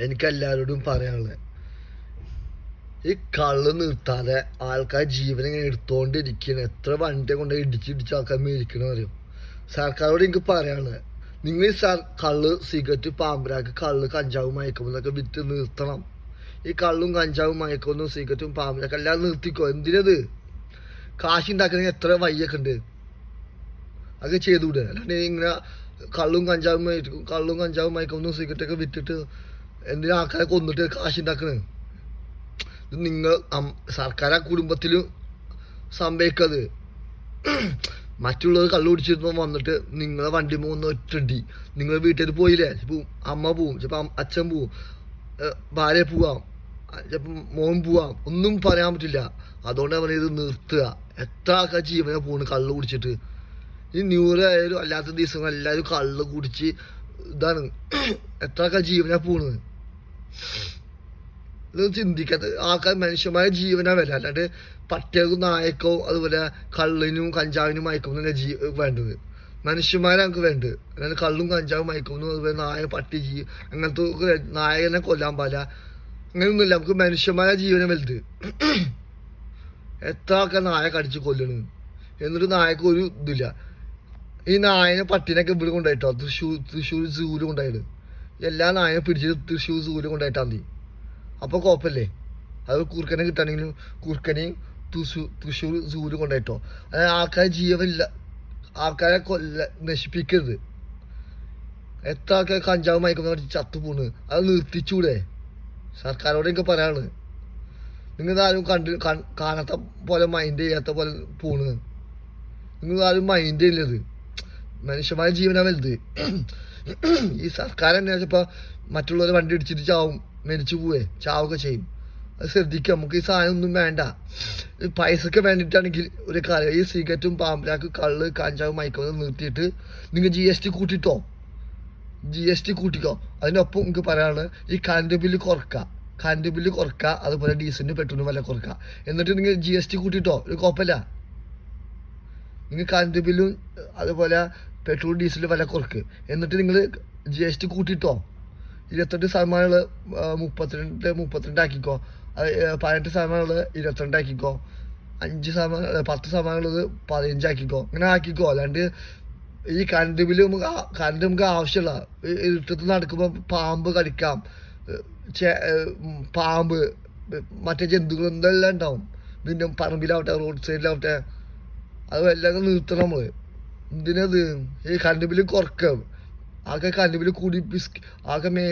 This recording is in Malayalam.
എനിക്ക് എല്ലാവരോടും പറയാനുള്ളത്, ഈ കള്ള് നിർത്താതെ ആൾക്കാർ ജീവൻ ഇങ്ങനെ എടുത്തോണ്ടിരിക്കണം. എത്ര വണ്ടിയെ കൊണ്ട് ഇടിച്ചിടിച്ച് ആൾക്കാർ മേടിക്കണം അറിയും. സർക്കാരോട് എനിക്ക് പറയാനുള്ളത്, നിങ്ങൾ ഈ കള്ള്, സിഗരറ്റ്, പാമ്പരാക്ക്, കള്ള്, കഞ്ചാവും മയക്കുമെന്നൊക്കെ വിറ്റ് നിർത്തണം. ഈ കള്ളും കഞ്ചാവും മയക്കൊന്നും സിഗരറ്റും പാമ്പരാക്ക് എല്ലാം നിർത്തിക്കോ. എന്തിനത്? കാശുണ്ടാക്കണമെങ്കിൽ എത്ര വയ്യൊക്കെ ഉണ്ട്, അതൊക്കെ ചെയ്തുകൂടെ? അല്ലാണ്ട് ഇങ്ങനെ കള്ളും കഞ്ചാവും മയക്കൊന്നും സിഗരറ്റൊക്കെ വിറ്റിട്ട് എന്തിനാ ആൾക്കാരെ കൊന്നിട്ട് കാശുണ്ടാക്കണേ? നിങ്ങൾ സർക്കാർ ആ കുടുംബത്തിൽ സംഭവിക്കത്. മറ്റുള്ളവർ കള്ളു കുടിച്ചിരുന്ന വന്നിട്ട് നിങ്ങളെ വണ്ടി പോകുന്ന ഒറ്റണ്ടി നിങ്ങൾ വീട്ടിൽ പോയില്ലേ, ചിലപ്പോൾ അമ്മ പോവും, ചിലപ്പോൾ അച്ഛൻ പോവും, ഭാര്യ പോവാം, ചിലപ്പോൾ മോൻ പോവാം, ഒന്നും പറയാൻ പറ്റില്ല. അതുകൊണ്ട് അവനെ ഇത് നിർത്തുക. എത്ര ആൾക്കാർ ജീവനെ പോണ് കള്ളു കുടിച്ചിട്ട്. ഈ ന്യൂ ഇയർ ആയാലും അല്ലാത്ത ദിവസങ്ങൾ എല്ലാവരും കള്ള് കുടിച്ച് ഇതാണ്. എത്ര ആൾക്കാർ ജീവനെ പോണത് ഇത് ചിന്തിക്കാത്ത ആൾക്കാർ. മനുഷ്യമായ ജീവനാ വില, അല്ലാണ്ട് പട്ടികൾക്കും നായക്കോ അതുപോലെ കള്ളിനും കഞ്ചാവിനും മയക്കും വേണ്ടത്. മനുഷ്യന്മാരെ നമുക്ക് വേണ്ടത്. അല്ലാണ്ട് കള്ളും കഞ്ചാവും മയക്കുന്നു അതുപോലെ നായ പട്ടി അങ്ങനത്തെ നായകനെ കൊല്ലാൻ പാടില്ല, അങ്ങനെയൊന്നുമില്ല. നമുക്ക് മനുഷ്യന്മാരെ ജീവനെ വലുത്. എത്ര ആൾക്കാർ നായ കടിച്ച് കൊല്ലണ്, എന്നിട്ട് നായക്ക് ഒരു ഇതില്ല. ഈ നായനെ പട്ടിനൊക്കെ ഇവിടെ കൊണ്ടായിട്ടോ തൃശ്ശൂർ സൂര് കൊണ്ടായിട്ട് എല്ലാ നായനെ പിടിച്ചിട്ട് തൃശ്ശൂർ സൂര് കൊണ്ടായിട്ടാ മതി. അപ്പോൾ കുഴപ്പമില്ലേ? അത് കുറുക്കനെ കിട്ടുകയാണെങ്കിലും കുറുക്കനെയും തൃശ്ശൂർ സൂര് കൊണ്ടായിട്ടോ. അതായത് ആൾക്കാരെ ജീവനില്ല, ആൾക്കാരെ നശിപ്പിക്കരുത്. എത്ര ആൾക്കാർ കഞ്ചാവ് മയക്കുന്ന ചത്തുപോണ്, അത് നിർത്തിച്ചൂടെ? സർക്കാരോട് എനിക്ക് പറയാനുള്ളത്, നിങ്ങൾ ആരും കാണാത്ത പോലെ മൈൻഡ് ചെയ്യാത്ത പോലെ പോണ്. നിങ്ങൾ ആരും മൈൻഡ് ചെയ്യില്ലത്. മനുഷ്യമായ ജീവനാ വലുത്. ഈ സർക്കാർ തന്നെ ഇപ്പോൾ മറ്റുള്ളവരെ വണ്ടി ഇടിച്ചിട്ട് ചാവും, മരിച്ചു പോവേ, ചാവൊക്കെ ചെയ്യും. അത് ശ്രദ്ധിക്കുക. നമുക്ക് ഈ സാധനം ഒന്നും വേണ്ട. പൈസക്ക് വേണ്ടിയിട്ടാണെങ്കിൽ ഒരു കാര്യം, ഈ സിഗരറ്റും പാമ്പരാക്ക് കള്ള് കഞ്ചാവ് മയക്കുന്നത് നിർത്തിയിട്ട് നിങ്ങൾ GST കൂട്ടിട്ടോ, GST കൂട്ടിക്കോ. അതിനൊപ്പം നിങ്ങൾക്ക് പറയാനുള്ളത്, ഈ കറണ്ട് ബില്ല് കുറക്കുക, അതുപോലെ ഡീസലിന് പെട്രോളിന് വില കുറക്കുക. എന്നിട്ട് നിങ്ങൾ GST കൂട്ടിട്ടോ, ഒരു കുഴപ്പമില്ല. നിങ്ങൾ കറണ്ട് ബില്ലും അതുപോലെ പെട്രോൾ ഡീസൽ വില കുറക്കുക. എന്നിട്ട് നിങ്ങൾ GST കൂട്ടിട്ടോ. 28% 32 ആക്കിക്കോ. 18% 22 ആക്കിക്കോ. 10% 15 ആക്കിക്കോ. അങ്ങനെ ആക്കിക്കോ. അല്ലാണ്ട് ഈ കറണ്ട് ബില്ല് നമുക്ക് ആവശ്യമുള്ള ഇരുട്ടത്ത് നടക്കുമ്പോൾ പാമ്പ് കടിക്കാം, പാമ്പ് മറ്റേ ജന്തുക്കൾ എന്തെല്ലാം ഉണ്ടാവും. പിന്നെ പറമ്പിലാവട്ടെ റോഡ് സൈഡിലാവട്ടെ, അത് എല്ലാം നിർത്തണം നമ്മൾ. എന്തിനത്? ഈ കറണ്ട് ബില്ല് കുറക്കുക. ആകെ കറണ്ട് ബില്ല് കൂടി ആകെ